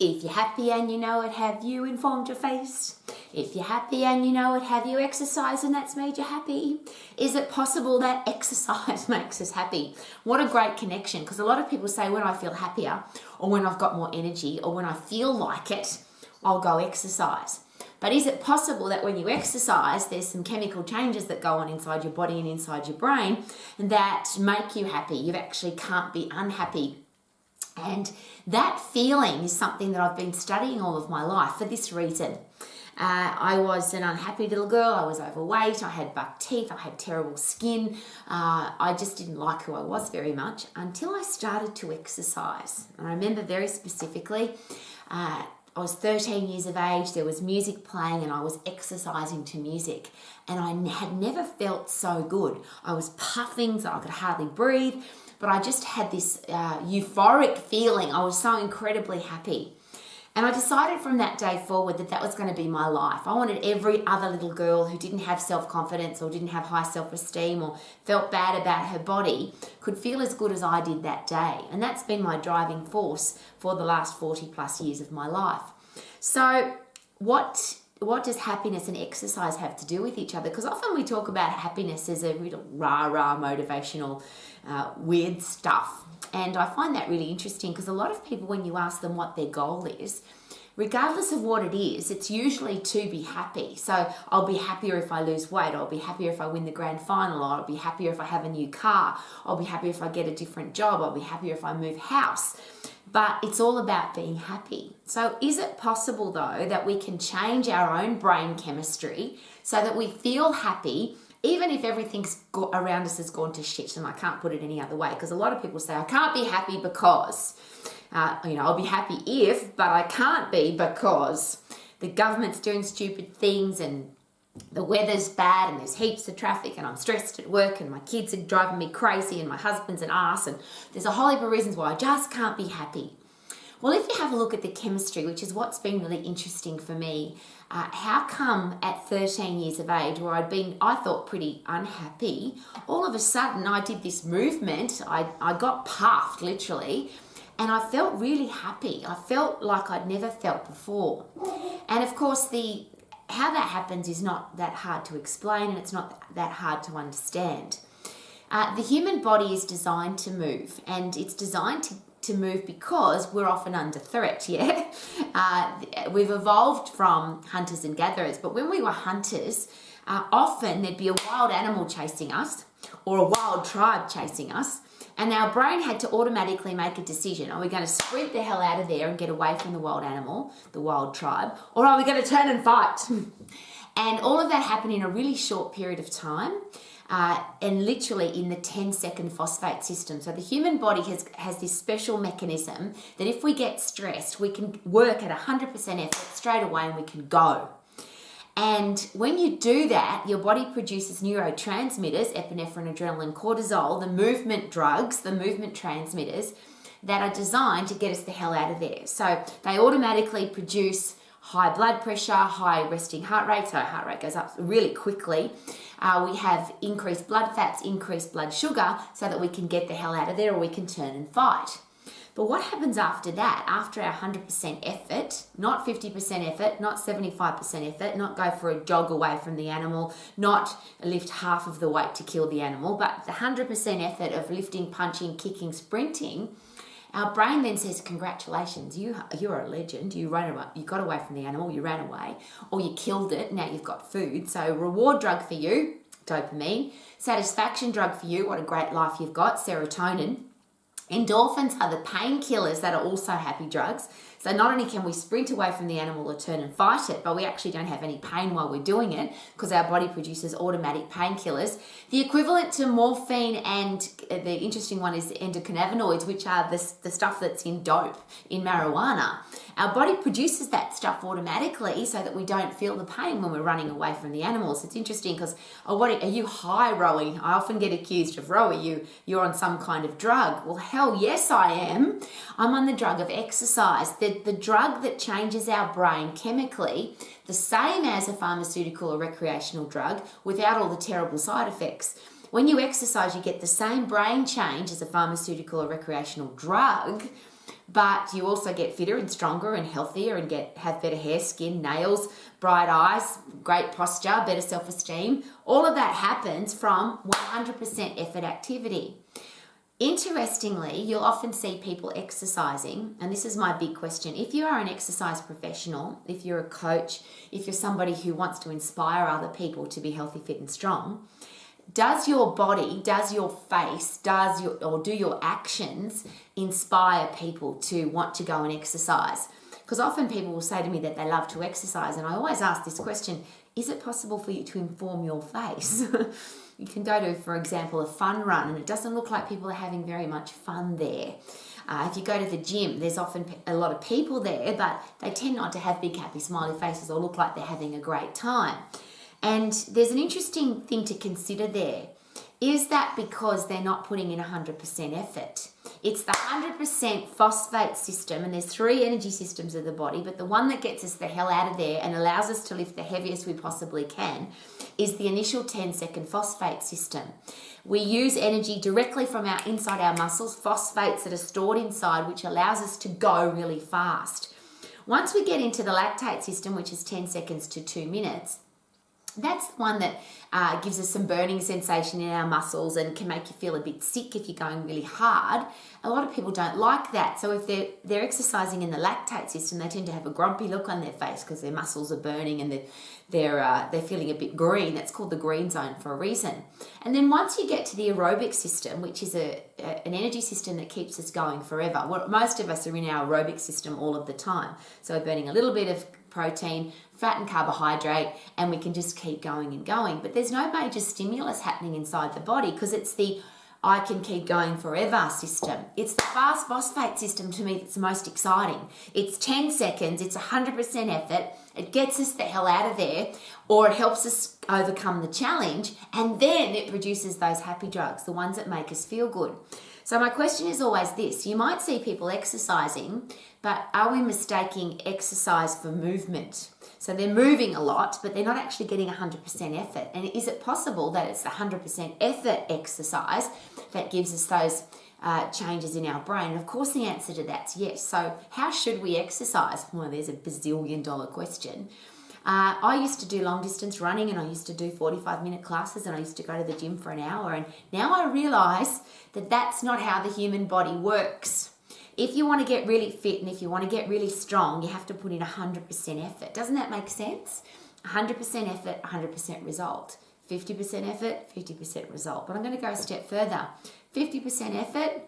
If you're happy and you know it, have you informed your face? If you're happy and you know it, have you exercised and that's made you happy? Is it possible that exercise makes us happy? What a great connection, because a lot of people say when I feel happier or when I've got more energy or when I feel like it, I'll go exercise. But is it possible that when you exercise, there's some chemical changes that go on inside your body and inside your brain that make you happy? You actually can't be unhappy. And that feeling is something that I've been studying all of my life for this reason. I was an unhappy little girl. I was overweight. I had buck teeth. I had terrible skin. I just didn't like who I was very much until I started to exercise. And I remember very specifically, I was 13 years of age, there was music playing and I was exercising to music and I had never felt so good. I was puffing so I could hardly breathe, but I just had this euphoric feeling. I was so incredibly happy. And I decided from that day forward that that was going to be my life. I wanted every other little girl who didn't have self-confidence or didn't have high self-esteem or felt bad about her body could feel as good as I did that day. And that's been my driving force for the last 40 plus years of my life. So what does happiness and exercise have to do with each other? Because often we talk about happiness as a real rah-rah motivational weird stuff. And I find that really interesting because a lot of people, when you ask them what their goal is, regardless of what it is, it's usually to be happy. So I'll be happier if I lose weight. I'll be happier if I win the grand final. Or I'll be happier if I have a new car. I'll be happier if I get a different job. I'll be happier if I move house. But it's all about being happy. So is it possible, though, that we can change our own brain chemistry so that we feel happy even if everything around us has gone to shit? And I can't put it any other way, because a lot of people say, I can't be happy because, I'll be happy if, but I can't be because the government's doing stupid things and the weather's bad and there's heaps of traffic and I'm stressed at work and my kids are driving me crazy and my husband's an arse and there's a whole heap of reasons why I just can't be happy. Well, if you have a look at the chemistry, which is what's been really interesting for me, how come at 13 years of age, where I thought pretty unhappy, all of a sudden I did this movement, I got puffed literally, and I felt really happy. I felt like I'd never felt before. And of course, how that happens is not that hard to explain and it's not that hard to understand. The human body is designed to move, and it's designed to move because we're often under threat, yeah? We've evolved from hunters and gatherers, but when we were hunters, often there'd be a wild animal chasing us or a wild tribe chasing us, and our brain had to automatically make a decision. Are we going to sprint the hell out of there and get away from the wild animal, the wild tribe, or are we going to turn and fight? And all of that happened in a really short period of time. And literally in the 10-second phosphate system. So the human body has this special mechanism that if we get stressed, we can work at 100% effort straight away and we can go. And when you do that, your body produces neurotransmitters, epinephrine, adrenaline, cortisol, the movement drugs, the movement transmitters that are designed to get us the hell out of there. So they automatically produce high blood pressure, high resting heart rate, so heart rate goes up really quickly. We have increased blood fats, increased blood sugar, so that we can get the hell out of there or we can turn and fight. But what happens after that, after our 100% effort, not 50% effort, not 75% effort, not go for a jog away from the animal, not lift half of the weight to kill the animal, but the 100% effort of lifting, punching, kicking, sprinting, our brain then says, congratulations, you're a legend. You got away from the animal, you ran away, or you killed it, now you've got food. So reward drug for you, dopamine. Satisfaction drug for you, what a great life you've got, serotonin. Endorphins are the painkillers that are also happy drugs. So not only can we sprint away from the animal or turn and fight it, but we actually don't have any pain while we're doing it because our body produces automatic painkillers. The equivalent to morphine and the interesting one is endocannabinoids, which are the stuff that's in dope, in marijuana. Our body produces that stuff automatically so that we don't feel the pain when we're running away from the animals. It's interesting because, are you high, Rowie? I often get accused of, Rowie, you're on some kind of drug. Well, hell yes, I am. I'm on the drug of exercise. The drug that changes our brain chemically, the same as a pharmaceutical or recreational drug, without all the terrible side effects. When you exercise, you get the same brain change as a pharmaceutical or recreational drug, but you also get fitter and stronger and healthier and have better hair, skin, nails, bright eyes, great posture, better self-esteem. All of that happens from 100% effort activity. Interestingly, you'll often see people exercising, and this is my big question. If you are an exercise professional, if you're a coach, if you're somebody who wants to inspire other people to be healthy, fit, and strong, does your body, does your face, do your actions inspire people to want to go and exercise? Because often people will say to me that they love to exercise, and I always ask this question, is it possible for you to inform your face? You can go to, for example, a fun run, and it doesn't look like people are having very much fun there. If you go to the gym, there's often a lot of people there, but they tend not to have big, happy, smiley faces or look like they're having a great time. And there's an interesting thing to consider there. Is that because they're not putting in 100% effort? It's the 100% phosphate system, and there's 3 energy systems of the body, but the one that gets us the hell out of there and allows us to lift the heaviest we possibly can is the initial 10-second phosphate system. We use energy directly from inside our muscles, phosphates that are stored inside, which allows us to go really fast. Once we get into the lactate system, which is 10 seconds to 2 minutes, that's the one that gives us some burning sensation in our muscles and can make you feel a bit sick if you're going really hard. A lot of people don't like that. So if they're exercising in the lactate system, they tend to have a grumpy look on their face because their muscles are burning and they're feeling a bit green. That's called the green zone for a reason. And then once you get to the aerobic system, which is an energy system that keeps us going forever. Well, most of us are in our aerobic system all of the time. So we're burning a little bit of protein, fat and carbohydrate, and we can just keep going and going. But there's no major stimulus happening inside the body because it's the I can keep going forever system. It's the fast phosphate system to me that's the most exciting. It's 10 seconds, it's 100% effort, it gets us the hell out of there, or it helps us overcome the challenge, and then it produces those happy drugs, the ones that make us feel good. So my question is always this, you might see people exercising, but are we mistaking exercise for movement? So they're moving a lot, but they're not actually getting 100% effort. And is it possible that it's the 100% effort exercise that gives us those changes in our brain? And of course the answer to that's yes. So how should we exercise? Well, there's a bazillion-dollar question. I used to do long distance running, and I used to do 45-minute classes, and I used to go to the gym for an hour. And now I realize that that's not how the human body works. If you want to get really fit and if you want to get really strong, you have to put in 100% effort. Doesn't that make sense? 100% effort, 100% result. 50% effort, 50% result. But I'm going to go a step further. 50% effort,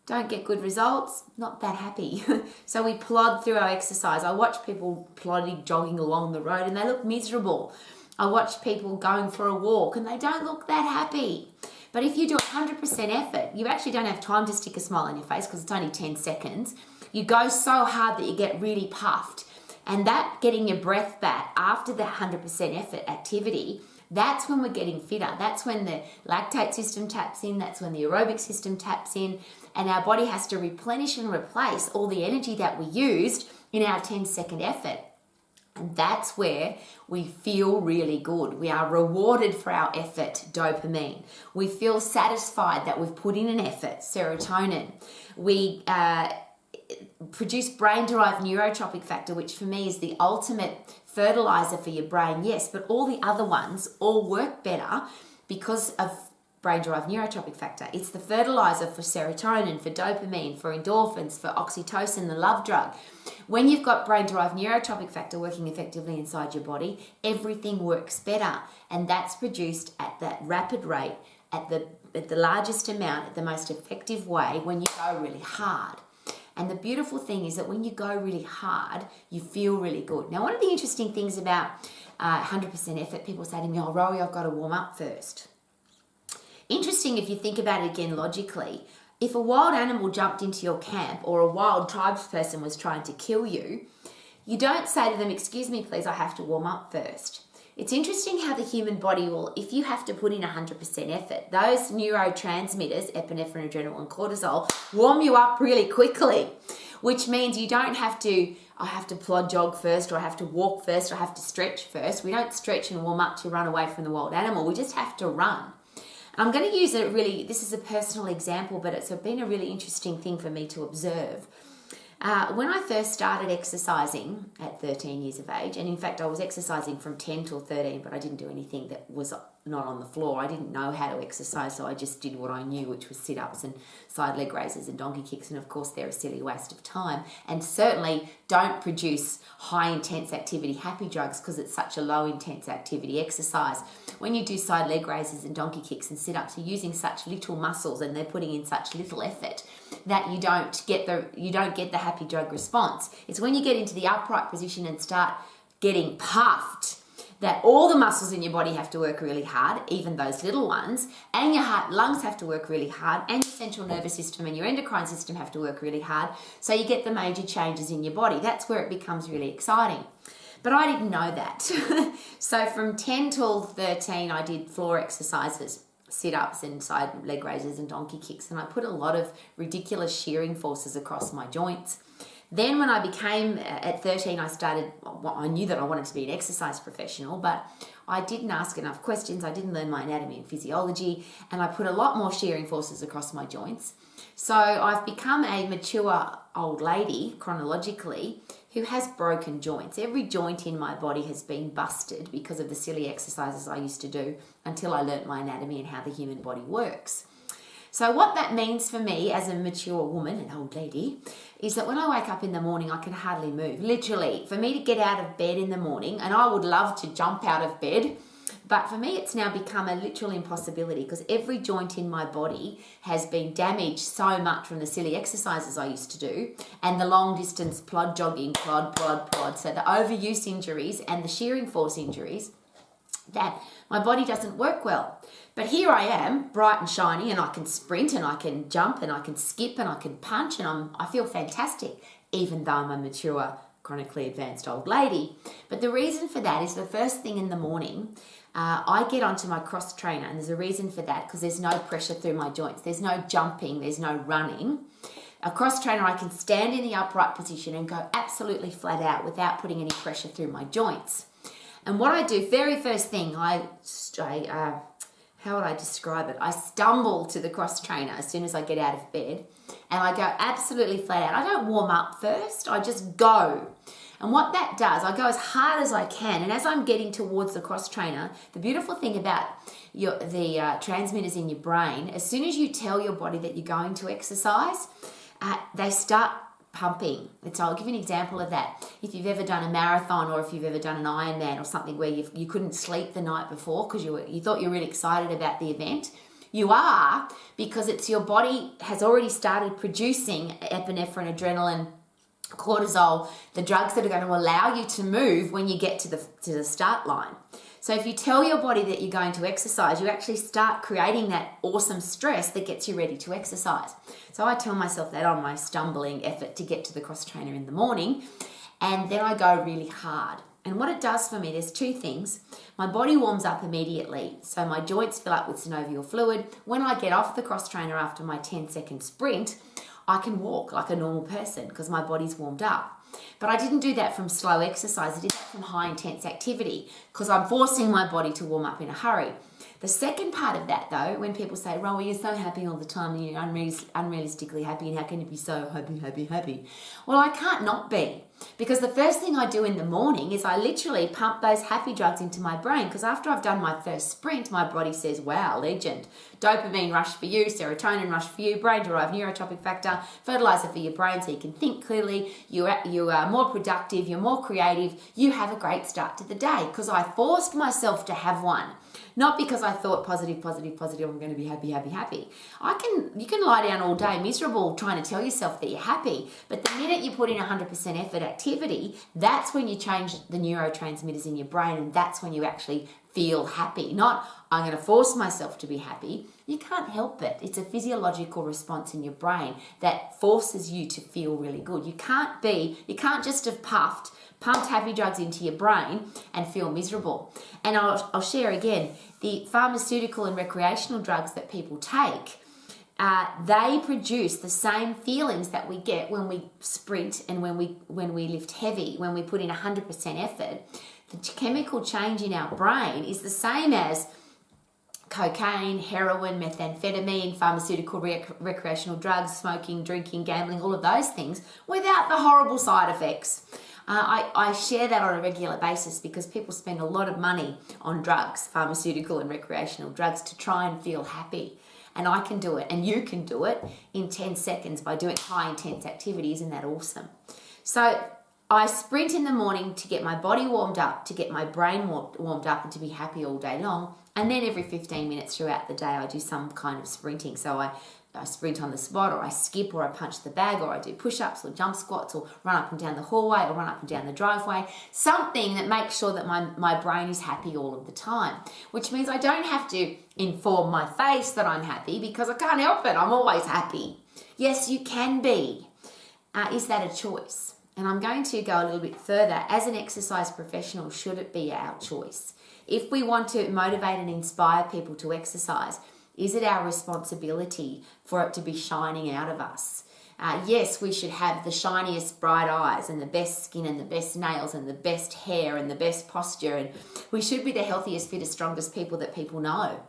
don't get good results, not that happy. So we plod through our exercise. I watch people plodding, jogging along the road, and they look miserable. I watch people going for a walk and they don't look that happy. But if you do 100% effort, you actually don't have time to stick a smile on your face because it's only 10 seconds. You go so hard that you get really puffed. And that getting your breath back after the 100% effort activity, that's when we're getting fitter. That's when the lactate system taps in. That's when the aerobic system taps in. And our body has to replenish and replace all the energy that we used in our 10-second effort. And that's where we feel really good. We are rewarded for our effort, dopamine. We feel satisfied that we've put in an effort, serotonin. We produce brain-derived neurotropic factor, which for me is the ultimate fertilizer for your brain, yes, but all the other ones all work better because of brain-derived neurotropic factor. It's the fertilizer for serotonin, for dopamine, for endorphins, for oxytocin, the love drug. When you've got brain-derived neurotropic factor working effectively inside your body, everything works better. And that's produced at that rapid rate, at the largest amount, at the most effective way when you go really hard. And the beautiful thing is that when you go really hard, you feel really good. Now, one of the interesting things about 100% effort, people say to me, oh, Rowie, I've got to warm up first. Interesting if you think about it again logically. If a wild animal jumped into your camp or a wild tribesperson was trying to kill you, you don't say to them, excuse me, please, I have to warm up first. It's interesting how the human body will, if you have to put in 100% effort, those neurotransmitters, epinephrine, adrenaline, and cortisol, warm you up really quickly, which means you don't have to, I have to plod jog first, or I have to walk first, or I have to stretch first. We don't stretch and warm up to run away from the wild animal. We just have to run. I'm going to use it really, this is a personal example, but it's been a really interesting thing for me to observe. When I first started exercising at 13 years of age, and in fact I was exercising from 10 till 13, but I didn't do anything that was not on the floor. I didn't know how to exercise, so I just did what I knew, which was sit-ups and side leg raises and donkey kicks, and of course they're a silly waste of time, and certainly don't produce high intense activity happy drugs because it's such a low intense activity exercise. When you do side leg raises and donkey kicks and sit-ups, you're using such little muscles and they're putting in such little effort that you don't get the happy drug response. It's when you get into the upright position and start getting puffed that all the muscles in your body have to work really hard, even those little ones, and your heart and lungs have to work really hard, and your central nervous system and your endocrine system have to work really hard, so you get the major changes in your body. That's where it becomes really exciting. But I didn't know that. So from 10 till 13, I did floor exercises, sit-ups and side leg raises and donkey kicks, and I put a lot of ridiculous shearing forces across my joints. Then when I became, at 13, I knew that I wanted to be an exercise professional, but I didn't ask enough questions. I didn't learn my anatomy and physiology, and I put a lot more shearing forces across my joints. So I've become a mature old lady, chronologically, who has broken joints. Every joint in my body has been busted because of the silly exercises I used to do until I learnt my anatomy and how the human body works. So what that means for me as a mature woman, an old lady, is that when I wake up in the morning, I can hardly move. Literally, for me to get out of bed in the morning, and I would love to jump out of bed, but for me it's now become a literal impossibility because every joint in my body has been damaged so much from the silly exercises I used to do and the long distance plod jogging, plod. So the overuse injuries and the shearing force injuries, that my body doesn't work well. But here I am, bright and shiny, and I can sprint and I can jump and I can skip and I can punch, and I feel fantastic, even though I'm a mature, chronically advanced old lady. But the reason for that is the first thing in the morning, I get onto my cross trainer, and there's a reason for that because there's no pressure through my joints. There's no jumping, there's no running. A cross trainer, I can stand in the upright position and go absolutely flat out without putting any pressure through my joints. And what I do, very first thing, how would I describe it? I stumble to the cross trainer as soon as I get out of bed, and I go absolutely flat out. I don't warm up first, I just go. And what that does, I go as hard as I can, and as I'm getting towards the cross trainer, the beautiful thing about the transmitters in your brain, as soon as you tell your body that you're going to exercise, they start pumping. So I'll give you an example of that. If you've ever done a marathon or if you've ever done an Ironman or something where you couldn't sleep the night before because you thought you were really excited about the event, you are, because it's your body has already started producing epinephrine, adrenaline, cortisol, the drugs that are going to allow you to move when you get to the start line. So if you tell your body that you're going to exercise, you actually start creating that awesome stress that gets you ready to exercise. So I tell myself that on my stumbling effort to get to the cross trainer in the morning, and then I go really hard. And what it does for me, there's two things. My body warms up immediately, so my joints fill up with synovial fluid. When I get off the cross trainer after my 10-second sprint, I can walk like a normal person because my body's warmed up. But I didn't do that from slow exercise. I did that from high intense activity because I'm forcing my body to warm up in a hurry. The second part of that, though, when people say, Rowie, you're so happy all the time, you're unrealistically happy, and how can you be so happy? Well, I can't not be, because the first thing I do in the morning is I literally pump those happy drugs into my brain, because after I've done my first sprint, my body says, wow, legend. Dopamine rush for you, serotonin rush for you, brain-derived neurotropic factor, fertilizer for your brain so you can think clearly, you are more productive, you're more creative, you have a great start to the day, because I forced myself to have one. Not because I thought positive, I'm going to be happy. You can lie down all day miserable trying to tell yourself that you're happy, but the minute you put in 100% effort activity, that's when you change the neurotransmitters in your brain, and that's when you actually feel happy. Not, I'm going to force myself to be happy. You can't help it. It's a physiological response in your brain that forces you to feel really good. You can't just have pumped happy drugs into your brain and feel miserable. And I'll share again, the pharmaceutical and recreational drugs that people take, they produce the same feelings that we get when we sprint and when we lift heavy, when we put in 100% effort. The chemical change in our brain is the same as cocaine, heroin, methamphetamine, pharmaceutical, recreational drugs, smoking, drinking, gambling, all of those things without the horrible side effects. I share that on a regular basis because people spend a lot of money on drugs, pharmaceutical and recreational drugs, to try and feel happy. And I can do it, and you can do it in 10 seconds by doing high intense activities. Isn't that awesome? So I sprint in the morning to get my body warmed up, to get my brain warmed up, and to be happy all day long. And then every 15 minutes throughout the day, I do some kind of sprinting. So I sprint on the spot, or I skip, or I punch the bag, or I do push-ups or jump squats, or run up and down the hallway, or run up and down the driveway. Something that makes sure that my brain is happy all of the time, which means I don't have to inform my face that I'm happy because I can't help it. I'm always happy. Yes, you can be. Is that a choice? And I'm going to go a little bit further. As an exercise professional, should it be our choice? If we want to motivate and inspire people to exercise, is it our responsibility for it to be shining out of us? Yes, we should have the shiniest bright eyes and the best skin and the best nails and the best hair and the best posture. And we should be the healthiest, fittest, strongest people that people know.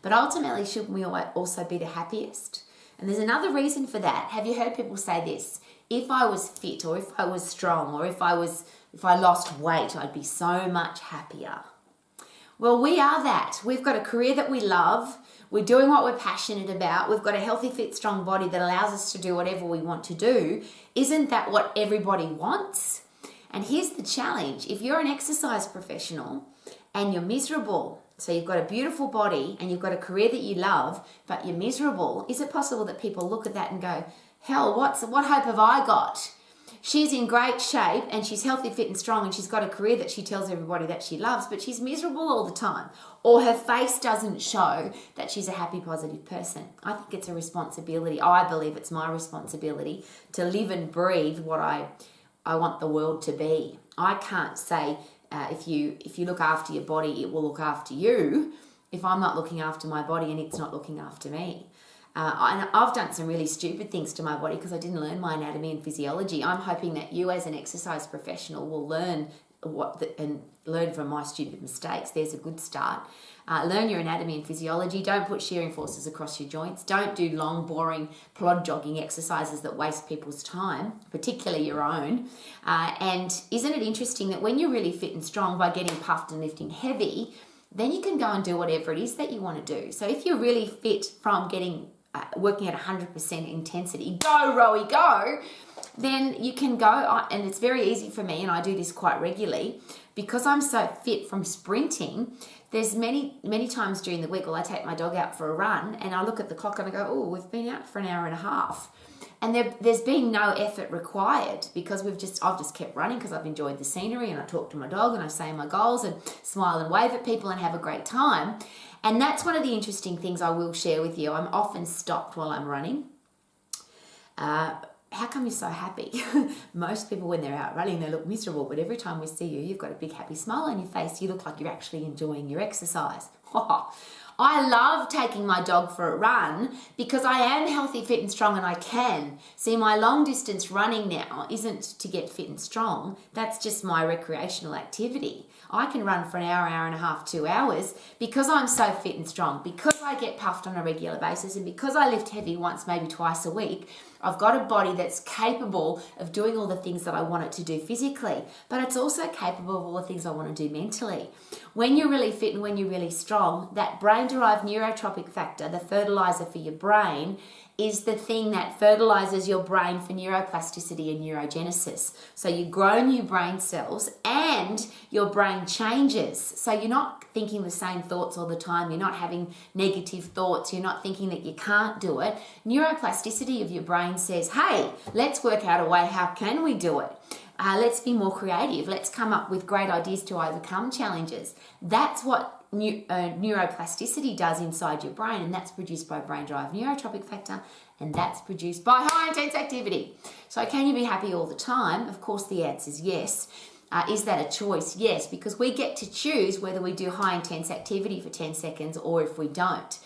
But ultimately, shouldn't we also be the happiest? And there's another reason for that. Have you heard people say this? If I was fit, or if I was strong, or if I lost weight, I'd be so much happier. Well, we are that. We've got a career that we love. We're doing what we're passionate about. We've got a healthy, fit, strong body that allows us to do whatever we want to do. Isn't that what everybody wants? And here's the challenge. If you're an exercise professional and you're miserable, so you've got a beautiful body and you've got a career that you love, but you're miserable, is it possible that people look at that and go, hell, what hope have I got? She's in great shape and she's healthy, fit and strong, and she's got a career that she tells everybody that she loves, but she's miserable all the time. Or her face doesn't show that she's a happy, positive person. I think it's a responsibility. I believe it's my responsibility to live and breathe what I want the world to be. I can't say if you look after your body, it will look after you, if I'm not looking after my body and it's not looking after me. And I've done some really stupid things to my body because I didn't learn my anatomy and physiology. I'm hoping that you as an exercise professional will learn and learn from my stupid mistakes. There's a good start. Learn your anatomy and physiology. Don't put shearing forces across your joints. Don't do long, boring, plod jogging exercises that waste people's time, particularly your own. And isn't it interesting that when you're really fit and strong by getting puffed and lifting heavy, then you can go and do whatever it is that you want to do. So if you're really fit from working at 100% intensity, go Rowie, go, then you can go, and it's very easy for me, and I do this quite regularly, because I'm so fit from sprinting. There's many times during the week, I take my dog out for a run, and I look at the clock and I go, oh, we've been out for an hour and a half. And there's been no effort required because I've just kept running because I've enjoyed the scenery, and I talk to my dog and I say my goals and smile and wave at people and have a great time. And that's one of the interesting things I will share with you. I'm often stopped while I'm running. How come you're so happy? Most people, when they're out running, they look miserable, but every time we see you, you've got a big happy smile on your face. You look like you're actually enjoying your exercise. I love taking my dog for a run because I am healthy, fit and strong, and I can. See, my long distance running now isn't to get fit and strong. That's just my recreational activity. I can run for an hour, hour and a half, 2 hours because I'm so fit and strong, because I get puffed on a regular basis, and because I lift heavy once, maybe twice a week. I've got a body that's capable of doing all the things that I want it to do physically, but it's also capable of all the things I want to do mentally. When you're really fit and when you're really strong, that brain-derived neurotropic factor, the fertilizer for your brain, is the thing that fertilizes your brain for neuroplasticity and neurogenesis. So you grow new brain cells and your brain changes. So you're not thinking the same thoughts all the time. You're not having negative thoughts. You're not thinking that you can't do it. Neuroplasticity of your brain says, hey, let's work out a way. How can we do it? Let's be more creative. Let's come up with great ideas to overcome challenges. That's what neuroplasticity does inside your brain, and that's produced by brain-derived neurotropic factor, and that's produced by high-intense activity. So can you be happy all the time? Of course, the answer is yes. Is that a choice? Yes, because we get to choose whether we do high-intense activity for 10 seconds or if we don't.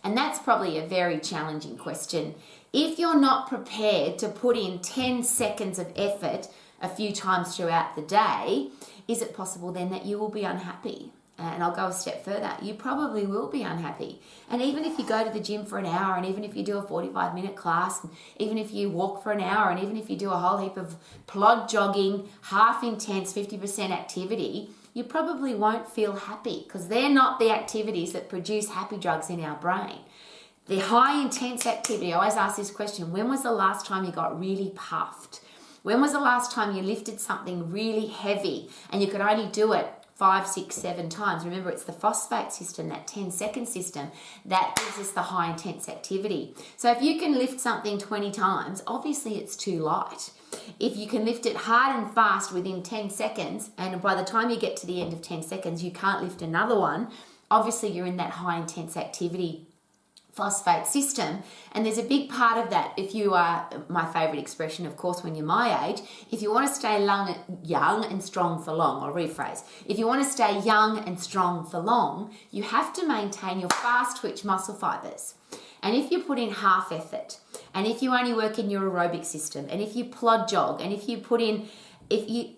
And that's probably a very challenging question. If you're not prepared to put in 10 seconds of effort a few times throughout the day, is it possible then that you will be unhappy? and I'll go a step further, you probably will be unhappy. And even if you go to the gym for an hour, and even if you do a 45-minute class, and even if you walk for an hour, and even if you do a whole heap of plod jogging, half intense, 50% activity, you probably won't feel happy, because they're not the activities that produce happy drugs in our brain. The high intense activity, I always ask this question, when was the last time you got really puffed? When was the last time you lifted something really heavy and you could only do it 5, 6, 7 times? Remember, it's the phosphate system, that 10-second system, that gives us the high intense activity. So if you can lift something 20 times, obviously it's too light. If you can lift it hard and fast within 10 seconds, and by the time you get to the end of 10 seconds, you can't lift another one, obviously you're in that high intense activity phosphate system. And there's a big part of that, if you are, my favorite expression, of course, when you're my age, if you want to stay young and strong for long, I'll rephrase, if you want to stay young and strong for long, you have to maintain your fast twitch muscle fibers. And if you put in half effort, and if you only work in your aerobic system, and if you plod jog, and if you put in,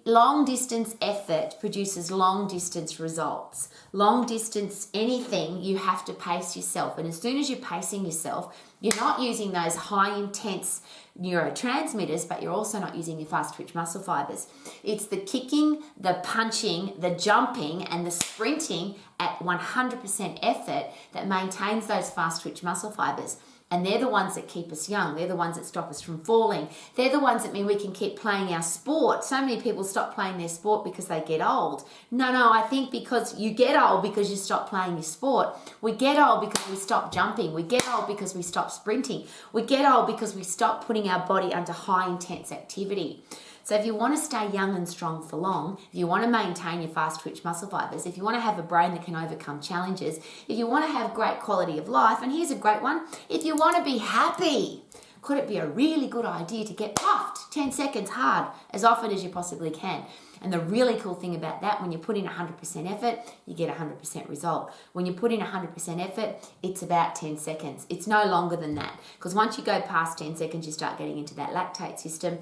long distance effort produces long distance results. Long distance anything, you have to pace yourself. And as soon as you're pacing yourself, you're not using those high intense neurotransmitters, but you're also not using your fast twitch muscle fibers. It's the kicking, the punching, the jumping, and the sprinting at 100% effort that maintains those fast twitch muscle fibers. And they're the ones that keep us young. They're the ones that stop us from falling. They're the ones that mean we can keep playing our sport. So many people stop playing their sport because they get old. No, I think because you get old because you stop playing your sport. We get old because we stop jumping. We get old because we stop sprinting. We get old because we stop putting our body under high intense activity. So if you want to stay young and strong for long, if you want to maintain your fast twitch muscle fibers, if you want to have a brain that can overcome challenges, if you want to have great quality of life, and here's a great one, if you want to be happy, could it be a really good idea to get puffed 10 seconds hard as often as you possibly can? And the really cool thing about that, when you put in 100% effort, you get 100% result. When you put in 100% effort, it's about 10 seconds. It's no longer than that. Because once you go past 10 seconds, you start getting into that lactate system.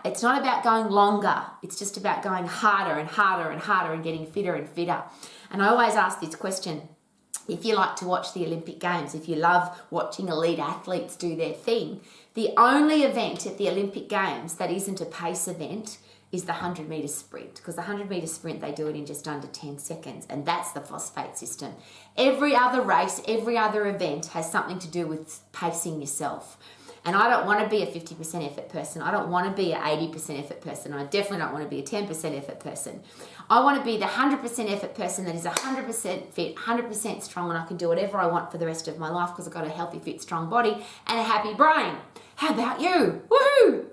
It's not about going longer. It's just about going harder and harder and harder and getting fitter and fitter. And I always ask this question. If you like to watch the Olympic Games, if you love watching elite athletes do their thing, the only event at the Olympic Games that isn't a pace event is the 100-metre sprint, because the 100-metre sprint, they do it in just under 10 seconds, and that's the phosphate system. Every other race, every other event has something to do with pacing yourself. And I don't want to be a 50% effort person. I don't want to be an 80% effort person. I definitely don't want to be a 10% effort person. I want to be the 100% effort person that is 100% fit, 100% strong, and I can do whatever I want for the rest of my life because I've got a healthy, fit, strong body and a happy brain. How about you? Woohoo!